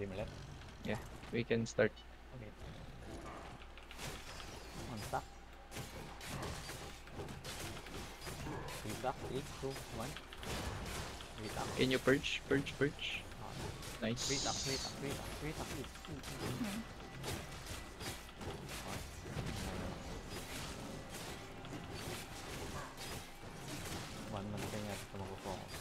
Game ulit. Yeah, we can start. Okay. On stock. Restock. 3, 2, 1. Restock. Can you purge? Purge. Nice. Restock. One man kayo nga ito mag-focus.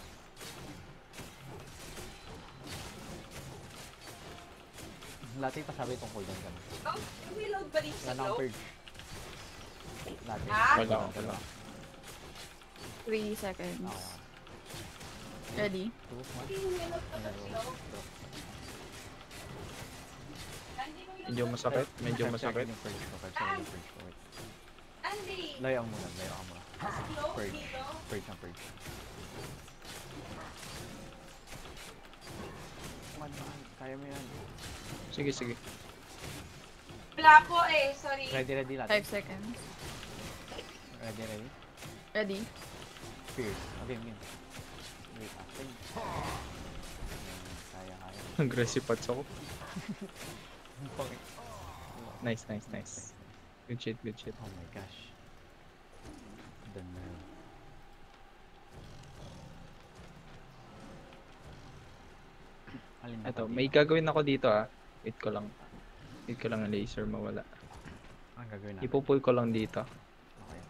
Lati pa sabi itong cooldown ka na. Oh, reload ba rin Wala nang purge. Lati. Wala. 3 seconds. Okay. Ready? 2, 1. Reload pa ba slow? Medyo masakit. Medyo masakit. Yung purge ko. 5 seconds yung purge ko. Wait. Andy! Layo ka muna. Slow Purge. dito. Purge. Man, kaya mo yan. Sige. Wala po eh, sorry. Ready lahat. 5 seconds. Ready. Ready? Fierce. Okay. Wait, after. Kaya. Aggressive pats ako. Nice. Good shit. Oh my gosh. Done na yun. Alin na Ito, pa may dito? gagawin ako dito Wait ko lang ang laser mawala. Ang gagawin natin? Ipupull ko lang dito. Okay.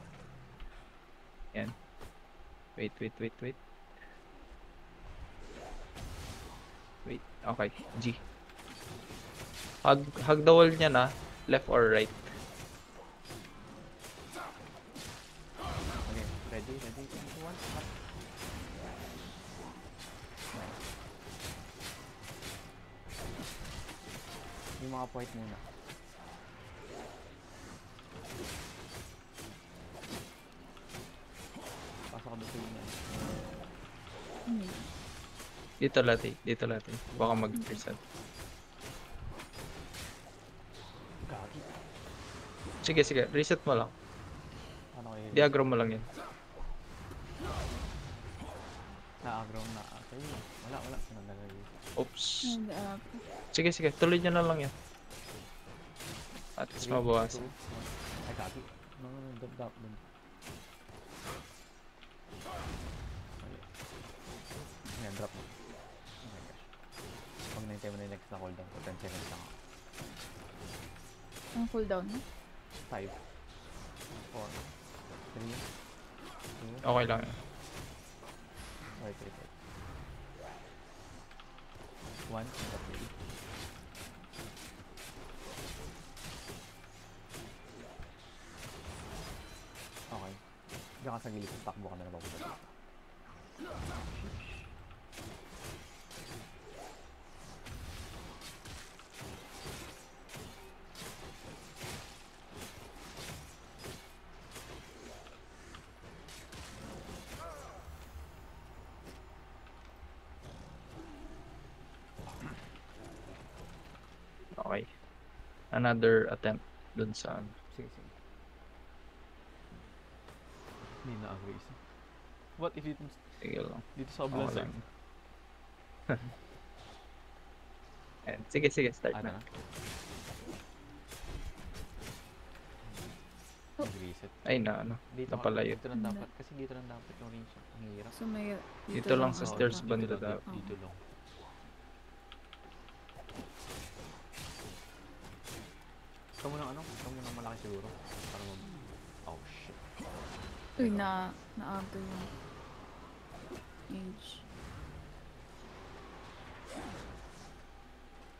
Yan. Wait. Wait, okay. G. Hug the wall niya na. Left or right. Okay, ready, 3, 2, 1, start. Yung mga point muna. Pasok ko dito yun. Dito lati. Baka mag-reset. Gagi. Sige. Reset mo lang. Ano kayo? Diagram mo lang yan. Na-aggro na. Okay. Wala. Nandagay. Oops. And up. Sige. Tuloy nyo na lang yan. At least 3, mabawasan. 2, 1. Ay, gagi. No. Drop. Ayan, drop mo. Oh my gosh. Pag nahintay mo na yung next na cooldown ko, 10 seconds lang ako. Ang cooldown. 5, 4, 3, 2, Okay lang yan. wait. 1, stop ready. Okay. Diyan ka sa gilid, takbo ka na napapunta dito. Okay. Another attempt dun sa Sige. Hindi na-agree isa. What if dito Sige lang. sa Okay Oblasek? lang. Ayan. Sige, start Ano na. na? Nag-reset. Ay na, napalayo. Dito lang dapat. Kasi dito lang dapat yung range. Ang hirap. So may... Dito lang sa Oo, stairs dito banda lang, dapat. Dito lang. Ikaw mo ng malaki siguro. Para mag... Oh shit. Uy, na-auto yung age.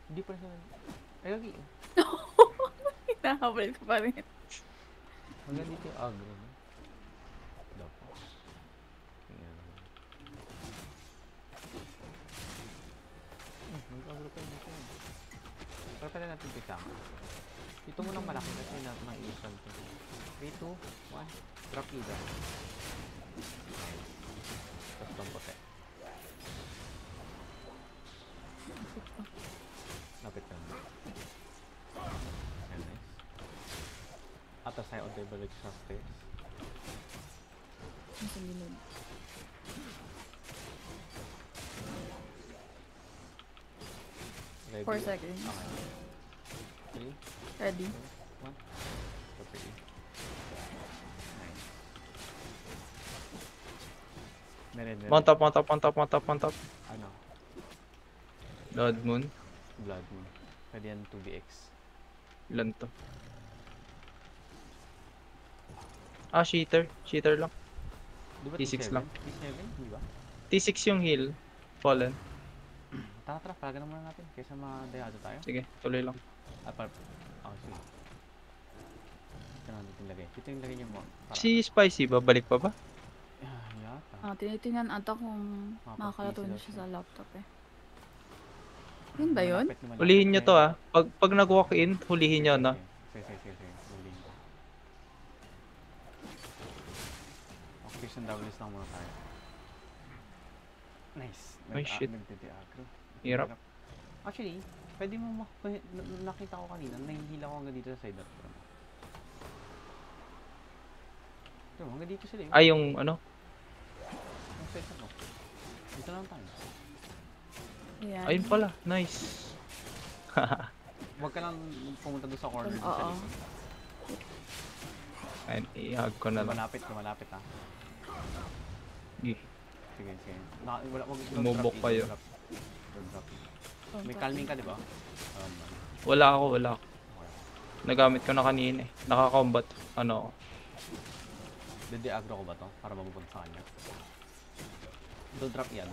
Hindi pa rin siya... Ay, lagi. Nahabol ko pa rin. Hanggang dito yung agro. No? Dapat. Tingnan naman. Mag-agro tayo dito. Pero pala natin pisang. Dito mo lang malaki kasi nang-iisan to. 3, 2, 1. Drop leader. Tapos itong puti. Lapit ka naman. Ayan, nice. Atas tayo on table like sa stairs. Nasa gilid. Ready? Ready? 4 seconds. Okay. 3, Ready? 2, 1. Super E. Nice. Meron. Mount up, mount up, mount up, mount up, mount up. Ano? Blood Moon. Blood Moon. Pwede yan 2BX. Ilan to? Ah, cheater. Cheater lang. Di ba T6 T7? lang. T7, di ba? T6 yung heal. Fallen. Tara, palagan muna natin kaysa ma-deado tayo. Sige, tuloy lang. Oh, sige. Ito na natin lagay. Ito yung lagay niyo mo. Si Spicy, babalik pa ba? Yata. Tinitingnan ata kung Mapag-PC makakalato daw na siya siya. sa laptop eh. Yun ba yun? Malapit. Hulihin nyo to ah. Pag nag-walk in, hulihin nyo no. Sige. Hulihin ko. Okay, sandabilis lang muna tayo. Nice. Ay, shit. Nagde-agro. Hirap. Actually, pwede mo nakita ko kanina, nahihila ko hanggang dito sa side up. Ito, hanggang dito sila yun. Ay, yung ano? Ang side up mo. Dito lang tayo. Ayan. Ayun pala. Nice. Huwag ka lang pumunta doon sa corner doon sa Oo. likod. Ayun, i-hug ko na lang. Lumalapit ha. Sige. Sige. Wag Sumubok kayo. Don't drop. May calming ka, di ba? Wala ako. Nagamit ko na kanina eh. Naka-combat. Ano ako. Dede-agro ko ba to? Para mabupunta sa kanya. Don't drop yan.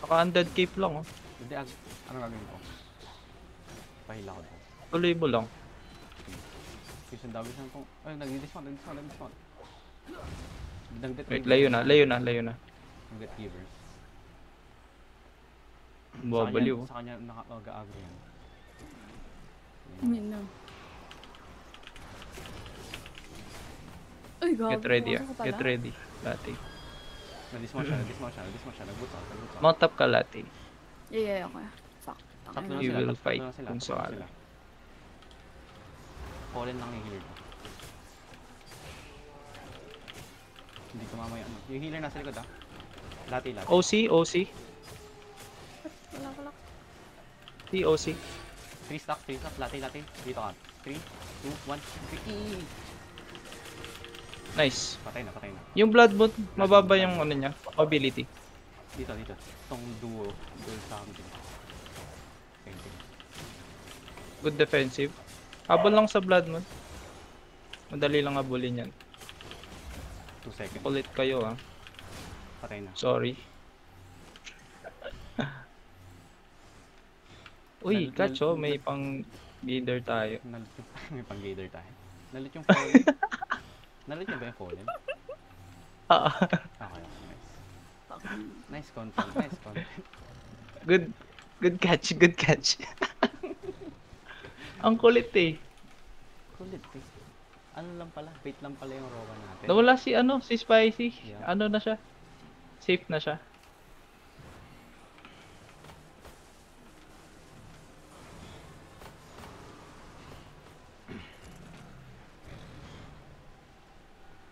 Naka-undead cape lang oh. Dede-agro. Anong gagawin ko? Pahila ko doon. Tuloy mo lang. Kasi ang dami siyang itong... Ay, nag-dismount. Wait, layo na. Nag-get givers. Babaliw. Sa kanya naka-agro yan. Yun na. Ay, gabi. Get ready ah. pumasok ka Get pala. ready. Lati. Na-dismount siya. Nag-boot out. Mount up ka Lati. Yeah, okay. Fuck. Tatlo na You sila, will tatlo fight na sila, kung tatlo na saan. sila. Fallen lang yung healer ko. Hindi ko mamaya ano. Yung healer nasa likod ah. Lati. OC. Wala. OC. 3 stock. Lati. Dito ka. 3, 2, 1. 3. Nice. Patay na. Yung blood moon, mababa yung ano niya, ability. Dito. Itong duo sa akin din. Same thing. Good defensive. Habol lang sa blood moon. Madali lang habulin yan. 2 seconds. Kulit kayo ah. Patay na. Sorry. Uy, catch oh, may pang leader tayo. May pang-gader tayo. Nalit yung fallen. Nalit niya ba yung fallen? Ah, Okay, nice. Nice content. good catch. Ang kulit eh. Kulit eh. Ano lang pala, bait lang pala yung rowa natin. Nawala si Spicy. Yeah. Ano na siya? Safe na siya.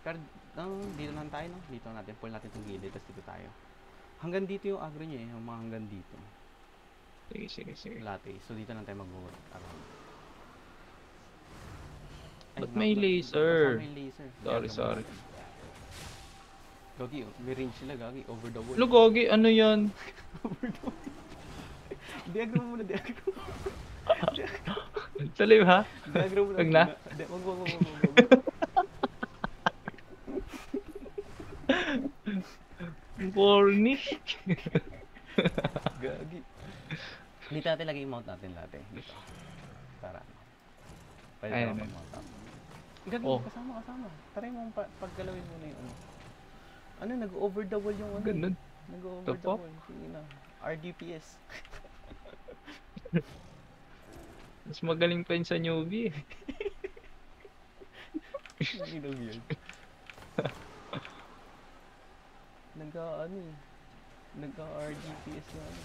Pero dito lang tayo, no? Dito natin, pull natin itong gilid, tapos dito tayo. Hanggang dito yung agro niya eh, yung mga hanggang dito. Sige. Latte. So dito lang tayo mag-work around. Ba't may laser? May laser. Sorry. Gagi, may range sila, Gagi. Over the wall. Lugogi, ano yan? Over the wall. Diagro mo muna, diagro. Tuloy ha? Diagro mo Wag na? Wag. Corny. Gagi. Dito natin lagay yung mount natin latte. Dito. Para. Pwede Ayan, naman pag-mount up. Gagi, Oh. kasama. Try mo paggalawin mo na yung ano. Ano, nag-over the wall yung ano. Ganun. Nag-over The the fuck? wall. Sige na. RDPS. Mas magaling pa yun sa newbie eh. Hindi na weird. Nagka-RDPS na ano.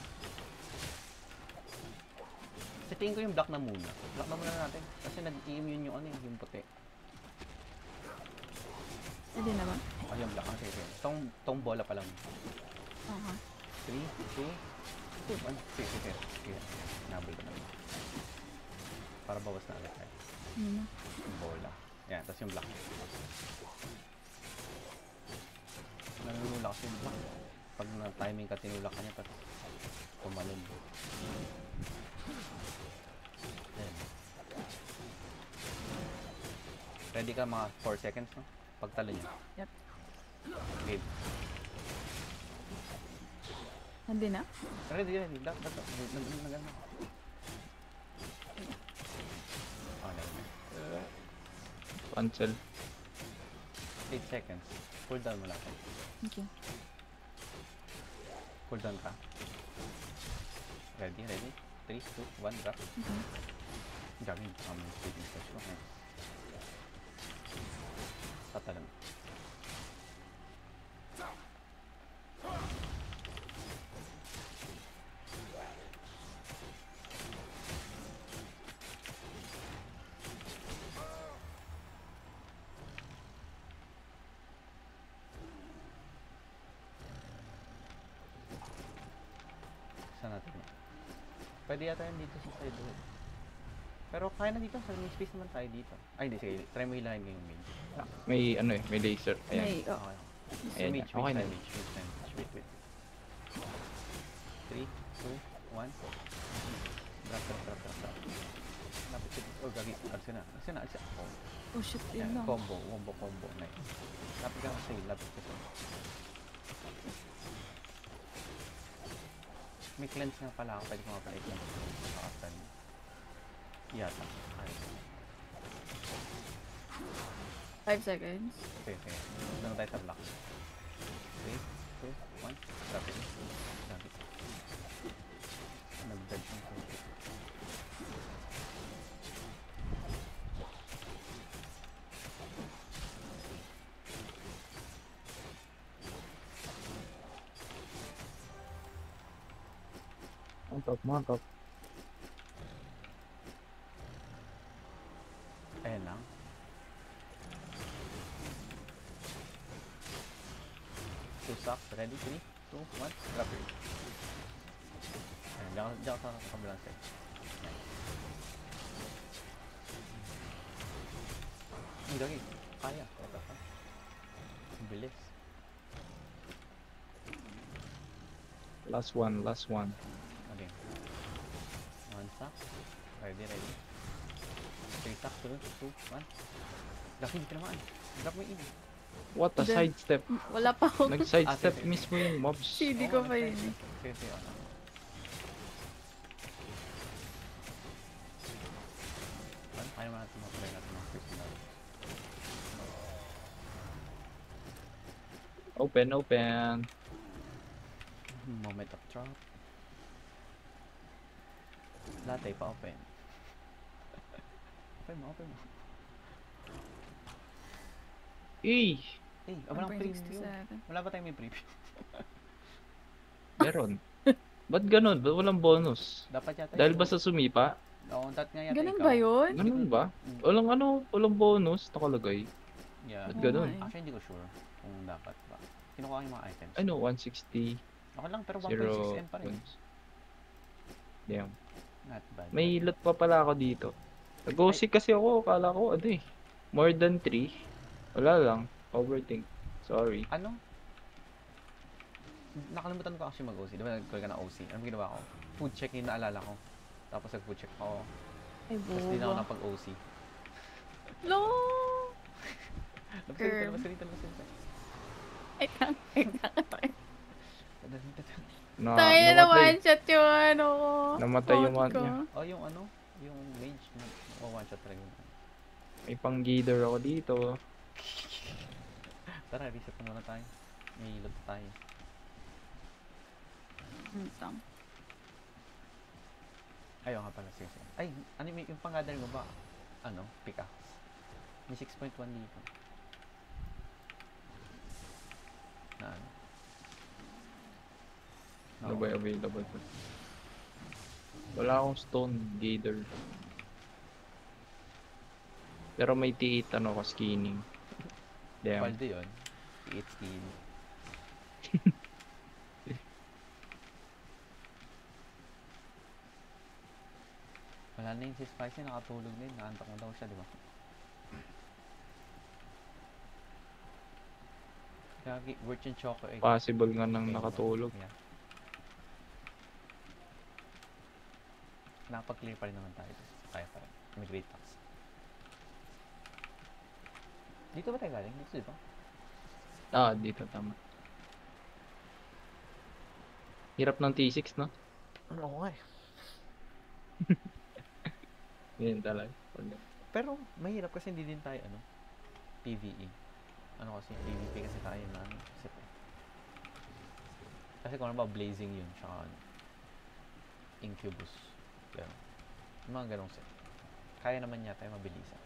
Sa tingin ko yung black na muna. Black na muna natin. Kasi nag-immune yung ano yung puti. Hindi naman. Oh, yung black ang sige. Tong bola pa lang. Okay. 3, 2, 1. Sige, sige. Sige. Nabol ko naman. Para bawas na agad tayo. Ano? Yung bola. Yan, tapos yung black. Nanunula kasi yung black. Pag na-timing ka, tinulak ka niya, tapos tumalon. Ayan. Ready ka mga 4 seconds, no? Pagtalo niya. Yep. Game. Hindi na? Ready, ready. Nag-ano. Ah, never mind. Cancel. 8 seconds. Cool down mo lang. Okay. Cool down ka. Ready, ready. 3, 2, 1, drop. Okay. Gagawin pa kami speeding touch ko. Okay. Tatalan. Saan natin yun? Pwede yata yan dito sa side doon. Pero kaya na dito, sa may space naman tayo dito. Ay, hindi, sige. Try mo hilahin ko yung main. May ano eh, may laser. Ayan. May, oh. Okay. Ayan Mage, na. Okay na. mage, mage. Wait, wait. 3, 2, 1. Drop. Lapit siya. Oh, gagi. Alsa na. Oh, Oh shit, yan. yun lang. Combo. Nice. Lapit ka sa sa'yo. Lapit ka sa May cleanse nga pala ako. Pwede ko nga pala i-cleanse. Makakasal. Yata. Ay. 5 seconds. Okay. Doon tayo sa block. 3, 2, 1. Drop it. Nag-dodge yung konti. Mantap. Ayan lang. Two stocks. Ready? 3, 2, 1. Drop it. Ayan, diyan ka sa kabilang side. Nice. Ang gagi. Kaya. Ang bilis. Last one. Okay. 1 stock. Ready. 3 stock. 2, 1. Drop hindi ka naman. Drop mo in. What a Then- sidestep. Wala pa ako. Nag-sidestep sige. mismo yung mobs. Hindi ko pa yun. Sige, ano. Kaya naman natin mag-try natin mga personal. Open. Moment of drop. Lahat ay pa-open. Open mo. Eh, Walang preview. 1.67. Wala ba tayong may preview? meron. Ba't ganun? Ba't walang bonus? Dapat yata Dahil yun. ba sa sumipa? Oo, that nga yata Ganun ikaw. ba yun? Ganun ba? Mm. Walang bonus nakalagay. Yeah. Ba't Oo ganun? nga eh. Actually, hindi ko sure kung dapat ba. Kinukuha ko yung mga items. Ano, 160, Okay lang, pero 0, 1.6M pa rin. Damn. Not bad. May loot pa pala ako dito. Nag-OC kasi ako, akala ko, more than 3. Wala lang, overthink. Sorry. Ano? Nakalimutan ko actually mag-OC. Diba nag-call ka na OC? Anong ginawa ko? Food check yung naalala ko. Tapos nag-food check ako. Ay, Tapos di na ako boba. napag-OC. No! Labas Curve. dito. Ay, tang. Tayo na Namatay. one shot yung ano ko. Namatay yung Bot one ko. niya. Oh, yung ano? Yung mage. One shot talaga yun. May pang-gather ako dito. Tara, reset na muna tayo. May loot tayo. Tang. Ayaw nga pala, sige. Ay, ano yung pang-gather mo ba? Ano? Pickaxe. May 6.1 dito. Na ano? Ano ba yung available ko? Wala akong stone gather. Pero may T8 ano ko, skinning. Damn. Paldo yun. 18. Lalo na yung si Spicy, nakatulog din. Naantak mo daw siya, di ba? Gagi, Virgin Choco Egg. Possible nga nang Okay, nakatulog. Yeah. Nakapag-clear pa rin naman tayo. Kaya pa rin. May great tax. Dito ba tayo galing? Dito, di ba? Ah, dito tama. Hirap ng T6, no? Oo nga eh. Ganyan talaga. Pero mahirap kasi hindi din tayo PvE. Kasi PvP kasi tayo na kasi kung ano ba blazing yun tsaka Incubus. Ganun. Yung mga ganong set. Kaya naman yata yung mabilisan.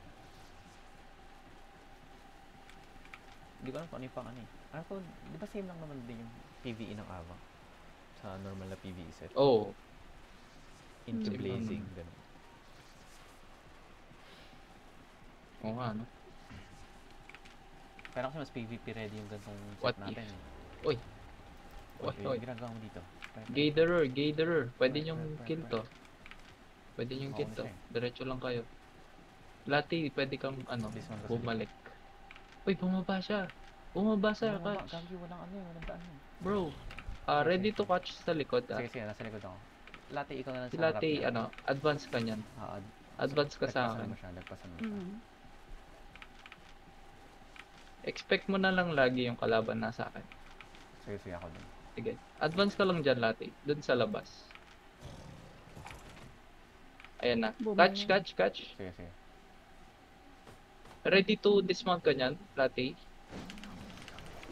Hindi ko alam kung ano yung pang Ano ko, di ba same lang naman din yung PvE ng Ava? Sa normal na PvE set. Oh, Into Same lang blazing. naman. Ganun. oo nga, no? Kaya kasi mas PvP ready yung gantong set What if? natin. Oy. Oy, Yung oy. ginagawa mo dito. Gatherer. Pwede Right, nyong right, kill right. to. Pwede nyong Oo, kill to. siya eh. Diretso lang kayo. Lati, pwede kang This one kasi bumalik. Uy, bumaba siya. Bumaba siya, Bumaba, catch. Gagi, walang walang daan yun. Bro, ready to catch sa likod, ah. Sige, sige, nasa likod ako. Lati, ikaw na lang Si sa harap Lati, niya. advance ka niyan. Advance ka sa Lagpasan akin. mo siya, lagpasan mo siya. Mm. Expect mo na lang lagi yung kalaban nasa akin. Sige, sige, ako dun. Sige. Advance ka lang dyan, Lati. Doon sa labas. Ayan na. Bumalik. Catch. Sige, sige. Ready to dismount ka niyan, Lati.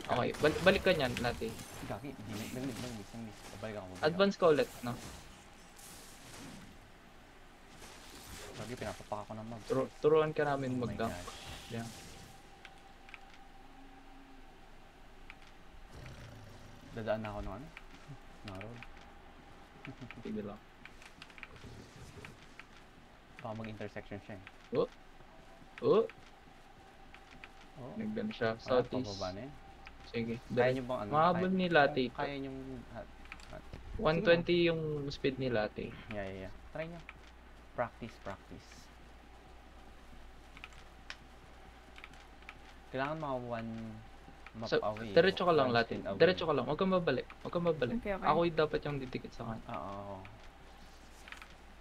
Okay, balik ka niyan, Lati. Gagi, nag-miss. Babalik ako. Advance ka ulit, no? Gagi, pinapapak ako ng mag. Turuan ka namin Oh my mag-dunk. gosh. Yeah. Dadaan na ako ng road. Sige lang. Baka mag-intersection siya eh. Oh, Oo. nagdan siya. Wala, Southeast. pababa na yun. Sige. Kaya nyo bang Mahabol ni Lati ito. Kaya nyo 120 yung speed ni Lati. Yeah. Try nyo. Practice. Kailangan mga one map So, away. diretso ka lang, one Lati. spin away. Diretso ka lang. Huwag kang mabalik. Okay. Ako yung dapat yung didikit sa kanya. Oo.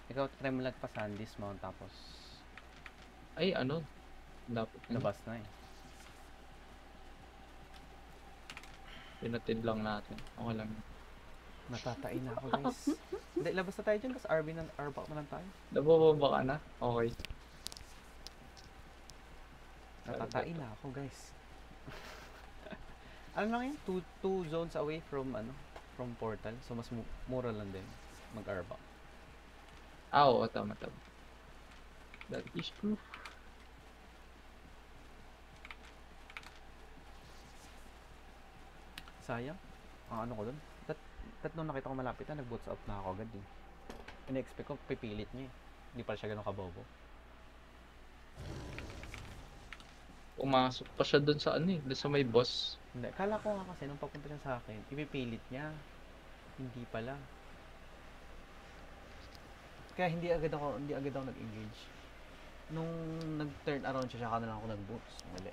Ikaw try mo lagpasan, dismount, tapos Ay, dapat. labas na eh. Pinatid lang natin. Okay lang. Natatain na ako guys. Hindi, labas na tayo dyan, tapos RBAC na lang tayo. Nabababa ka na? Okay. Natatain na ako guys. Ano lang yun? Two zones away from from portal. So mas mura lang din mag-RBAC. Oo, tama. That is true. Sayang. Ang ko dun. Nung nakita ko malapit na, nag-boots up na ako agad eh. In-expect ko, pipilit niya eh. Hindi pala siya ganun kabobo. Pumasok pa siya dun sa doon sa may boss. Hindi, kala ko nga kasi nung papunta siya sa akin, ipipilit niya. Hindi pala. Kaya hindi agad ako nag-engage. Nung nag-turn around siya, saka na lang ako nag-boots. Mali.